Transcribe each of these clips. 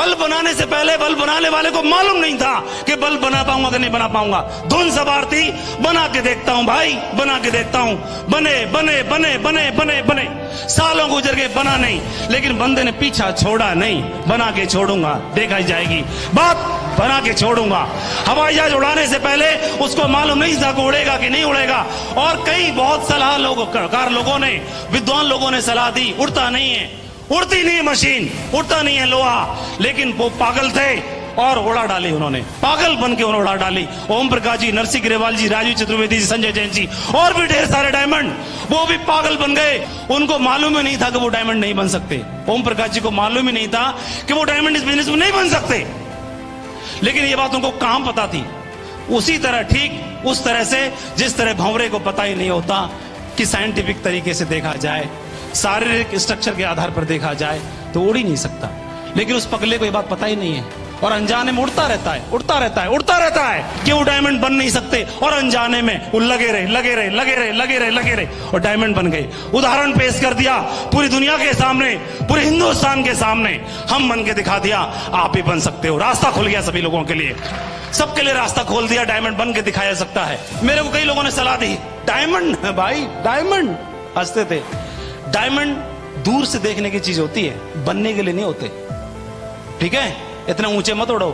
Bulb बनाने से पहले बल्ब बनाने वाले को मालूम नहीं था कि बल्ब बना पाऊंगा कि नहीं बना पाऊंगा। धुन सवार थी, बना के देखता हूं भाई, बना के देखता हूं। बने बने बने बने बने बने, सालों गुजर गए, बना नहीं। लेकिन बंदे ने पीछा छोड़ा नहीं, बना के छोड़ूंगा, देखा जाएगी बात, बना के छोड़ूंगा। हवाई जहाज उड़ाने से पहले उसको मालूम नहीं था कि उड़ेगा कि नहीं उड़ेगा। और कई बहुत सलाह लोगों ने, विद्वान लोगों ने सलाह दी, उड़ता नहीं है, उड़ती नहीं है मशीन, उड़ता नहीं है लोहा। लेकिन वो पागल थे और उड़ा डाली उन्होंने, पागल बन के उन्होंने उड़ा डाली। ओम प्रकाश जी, नरसिंह ग्रेवाल जी, राजीव चतुर्वेदी जी, संजय जैन जी और भी ढेर सारे डायमंड, वो भी पागल बन गए। उनको मालूम ही नहीं था कि वो डायमंड नहीं बन सकते। ओम प्रकाश जी को मालूम ही नहीं था कि वो डायमंड इस बिजनेस में नहीं बन सकते। लेकिन ये बात उनको कहां पता थी। उसी तरह, ठीक उस तरह से जिस तरह भंवरे को पता ही नहीं होता कि साइंटिफिक तरीके से देखा जाए, शारीरिक स्ट्रक्चर के आधार पर देखा जाए तो उड़ ही नहीं सकता। लेकिन उस पगले को ये बात पता ही नहीं है और अनजाने में उड़ता रहता है, उड़ता रहता है, उड़ता रहता है कि वो डायमंड बन नहीं सकते। और अनजाने में वो लगे रहे, लगे रहे, लगे रहे, लगे रहे, लगे रहे और डायमंड बन गए। उदाहरण पेश कर दिया पूरी दुनिया के सामने, पूरे हिंदुस्तान के सामने, हम बन के दिखा दिया, आप भी बन सकते हो। रास्ता खुल गया सभी लोगों के लिए, सबके लिए रास्ता खोल दिया, डायमंड बन के दिखाया सकता है। मेरे को कई लोगों ने सलाह दी, डायमंड भाई, डायमंड, हंसते थे। डायमंड दूर से देखने की चीज होती है, बनने के लिए नहीं होते, ठीक है? इतना ऊंचे मत उड़ो।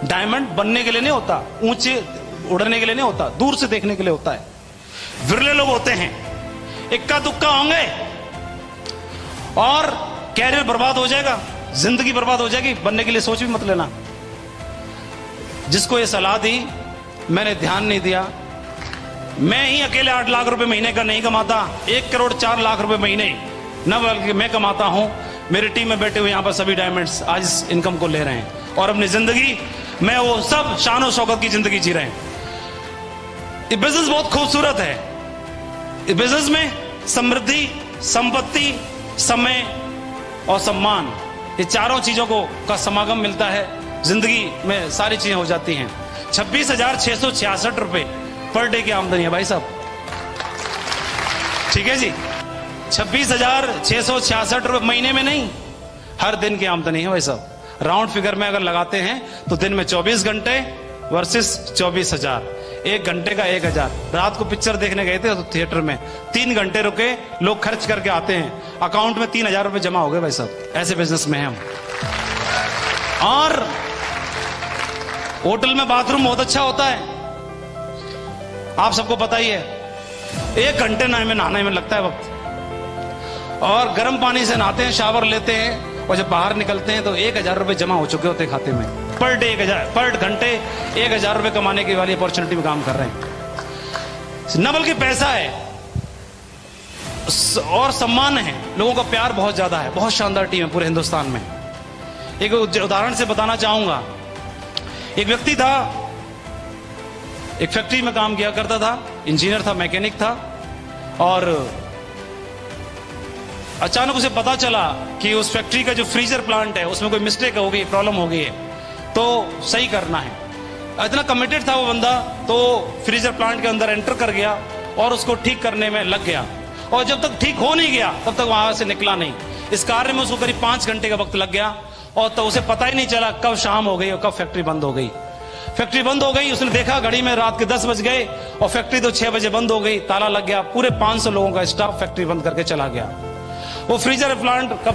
डायमंड बनने के लिए नहीं होता, ऊंचे उड़ने के लिए नहीं होता, दूर से देखने के लिए होता है। विरले लोग होते हैं, इक्का दुक्का होंगे और कैरियर बर्बाद हो जाएगा, जिंदगी बर्बाद हो जाएगी। बनने के लिए सोच भी मत लेना। जिसको ये सलाह दी मैंने ध्यान नहीं दिया। मैं ही अकेले 8 लाख रुपए महीने का नहीं कमाता, 1 करोड़ 4 लाख रुपए महीने न बल्कि मैं कमाता हूं। मेरी टीम में बैठे हुए यहां पर सभी डायमंड्स आज इस इनकम को ले रहे हैं और अपनी जिंदगी में वो सब शान शौकत की जिंदगी जी रहे हैं। ये बिजनेस बहुत खूबसूरत है। इस बिजनेस में समृद्धि, संपत्ति, समय और सम्मान, ये चारों चीजों को का समागम मिलता है। जिंदगी में सारी चीजें हो जाती हैं। 26,666 रुपए पर डे की आमदनी है भाई साहब, ठीक है जी? 26,666 रुपए महीने में नहीं, हर दिन की आमदनी है भाई साहब। राउंड फिगर में अगर लगाते हैं तो दिन में 24 घंटे वर्सेस 24,000, 1 घंटे का 1,000। रात को पिक्चर देखने गए थे तो थिएटर में 3 घंटे रुके, लोग खर्च करके आते हैं, अकाउंट में 3,000 रुपए जमा हो गए भाई साहब। ऐसे बिजनेस में हैं हम। और होटल में बाथरूम बहुत अच्छा होता है, आप सबको पता ही है। 1 घंटे नहाने में लगता है वक्त, और गर्म पानी से नहाते हैं, शावर लेते हैं और जब बाहर निकलते हैं तो 1,000 रुपए जमा हो चुके होते हैं खाते में। पर डे 1,000, पर घंटे 1,000 रुपए कमाने की वाली अपॉर्चुनिटी में काम कर रहे हैं। न बल्कि पैसा है और सम्मान है, लोगों का प्यार बहुत ज्यादा है। बहुत शानदार टीम है पूरे हिंदुस्तान में। एक उदाहरण से बताना चाहूंगा। एक व्यक्ति था, एक फैक्ट्री में काम किया करता था, इंजीनियर था, मैकेनिक था, और अचानक उसे पता चला कि उस फैक्ट्री का जो फ्रीजर प्लांट है उसमें कोई मिस्टेक हो गई, प्रॉब्लम हो गई है, तो सही करना है। इतना कमिटेड था वो बंदा, तो फ्रीजर प्लांट के अंदर एंटर कर गया और उसको ठीक करने में लग गया। और जब तक ठीक हो नहीं गया तब तक वहां से निकला नहीं। इस कार्य में उसको करीब 5 घंटे का वक्त लग गया और तो उसे पता ही नहीं चला कब शाम हो गई और कब फैक्ट्री बंद हो गई। फैक्ट्री बंद हो गई, उसने देखा घड़ी में रात के 10 बज गए और फैक्ट्री तो 6 बजे बंद हो गई, ताला लग गया। पूरे 500 लोगों का स्टाफ फैक्ट्री बंद करके चला गया। वो फ्रीजर प्लांट का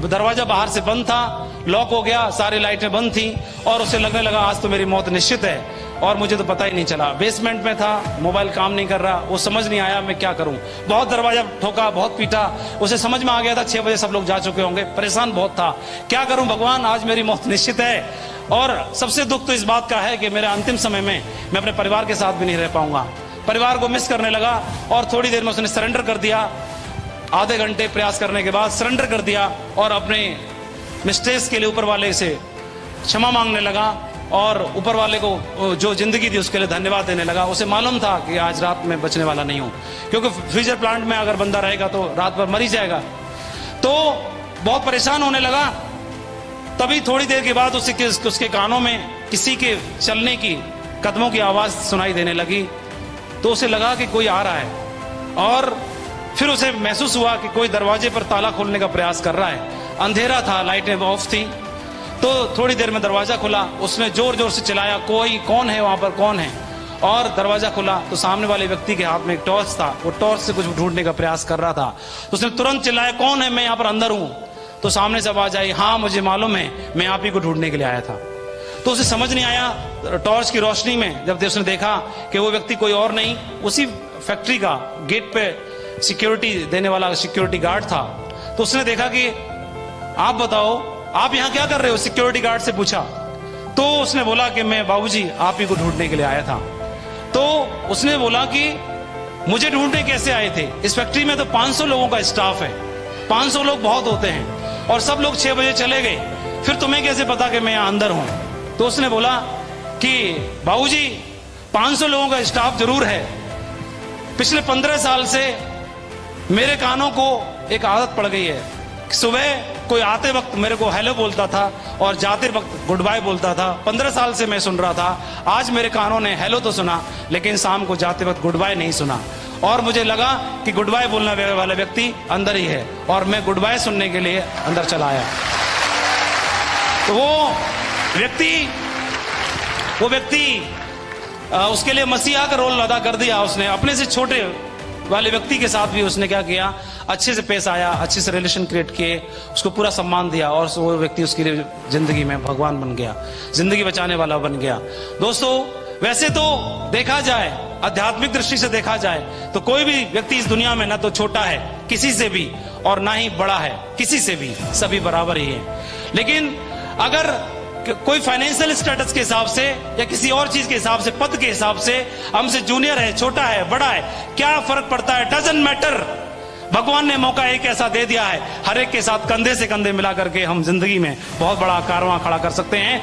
दरवाजा बाहर से बंद था, लॉक हो गया, सारी लाइटें बंद थी और उसे लगने लगा आज तो मेरी मौत निश्चित है और मुझे तो पता ही नहीं चला। बेसमेंट में था, मोबाइल काम नहीं कर रहा, वो समझ नहीं आया मैं क्या करूं। बहुत दरवाजा ठोका, बहुत पीटा, उसे समझ में आ गया था 6 बजे सब लोग जा चुके होंगे। परेशान बहुत था, क्या करूं भगवान, आज मेरी मौत निश्चित है। और सबसे दुख तो इस बात का है कि मेरे अंतिम समय में मैं अपने परिवार के साथ भी नहीं रह पाऊंगा। परिवार को मिस करने लगा और थोड़ी देर में उसने सरेंडर कर दिया। आधे घंटे प्रयास करने के बाद सरेंडर कर दिया और अपने मिस्टेक्स के लिए ऊपर वाले से क्षमा मांगने लगा और ऊपर वाले को जो जिंदगी थी उसके लिए धन्यवाद देने लगा। उसे मालूम था कि आज रात में बचने वाला नहीं हूं, क्योंकि फ्रीजर प्लांट में अगर बंदा रहेगा तो रात भर मर ही जाएगा। तो बहुत परेशान होने लगा। तभी थोड़ी देर के बाद उसके कानों में किसी के चलने की, कदमों की आवाज सुनाई देने लगी। तो उसे लगा कि कोई आ रहा है और फिर उसे महसूस हुआ कि कोई दरवाजे पर ताला खोलने का प्रयास कर रहा है। अंधेरा था, लाइटें ऑफ थी। तो थोड़ी देर में दरवाजा खुला, उसने जोर जोर से चिल्लाया, कोई कौन है वहां पर, कौन है? और दरवाजा खुला तो सामने वाले व्यक्ति के हाथ में एक टॉर्च था, वो टॉर्च से कुछ ढूंढने का प्रयास कर रहा था। तो उसने तुरंत चिल्लाया, कौन है, मैं यहाँ पर अंदर हूं। तो सामने से आवाज आई, हाँ मुझे मालूम है, मैं आप ही को ढूंढने के लिए आया था। तो उसे समझ नहीं आया, टॉर्च की रोशनी में जब उसने देखा कि वो व्यक्ति कोई और नहीं, उसी फैक्ट्री का गेट पे सिक्योरिटी देने वाला सिक्योरिटी गार्ड था। तो उसने देखा कि आप बताओ आप यहां क्या कर रहे हो, सिक्योरिटी गार्ड से पूछा। तो उसने बोला कि मैं बाबूजी आप ही को ढूंढने के लिए आया था। तो उसने बोला कि मुझे ढूंढने कैसे आए थे, इस फैक्ट्री में तो 500 लोगों का स्टाफ है, 500 लोग बहुत होते हैं और सब लोग 6 बजे चले गए, फिर तुम्हें कैसे पता कि मैं यहां अंदर हूं? तो उसने बोला कि बाबूजी 500 लोगों का स्टाफ जरूर है, पिछले 15 साल से मेरे कानों को एक आदत पड़ गई है, सुबह कोई आते वक्त मेरे को हेलो बोलता था और जाते वक्त गुड बाय बोलता था। 15 साल से मैं सुन रहा था, आज मेरे कानों ने हेलो तो सुना लेकिन शाम को जाते वक्त गुड बाय नहीं सुना, और मुझे लगा कि गुड बाय बोलने वाला व्यक्ति अंदर ही है और मैं गुड बाय सुनने के लिए अंदर चला आया। तो वो व्यक्ति उसके लिए मसीहा का रोल अदा कर दिया उसने। अपने से छोटे वाले व्यक्ति के साथ भी उसने क्या किया, अच्छे से पेश आया, अच्छे से रिलेशन क्रिएट किए, उसको पूरा सम्मान दिया और वो व्यक्ति उसके लिए जिंदगी में भगवान बन गया, जिंदगी बचाने वाला बन गया। दोस्तों वैसे तो देखा जाए, आध्यात्मिक दृष्टि से देखा जाए तो कोई भी व्यक्ति इस दुनिया में ना तो छोटा है किसी से भी और ना ही बड़ा है किसी से भी, सभी बराबर ही है। लेकिन अगर कोई फाइनेंशियल स्टेटस के हिसाब से या किसी और चीज के हिसाब से, पद के हिसाब से हमसे जूनियर है, छोटा है, बड़ा है, क्या फर्क पड़ता है, डजंट मैटर। भगवान ने मौका एक ऐसा दे दिया है, हर एक के साथ कंधे से कंधे मिला करके हम जिंदगी में बहुत बड़ा कारवां खड़ा कर सकते हैं।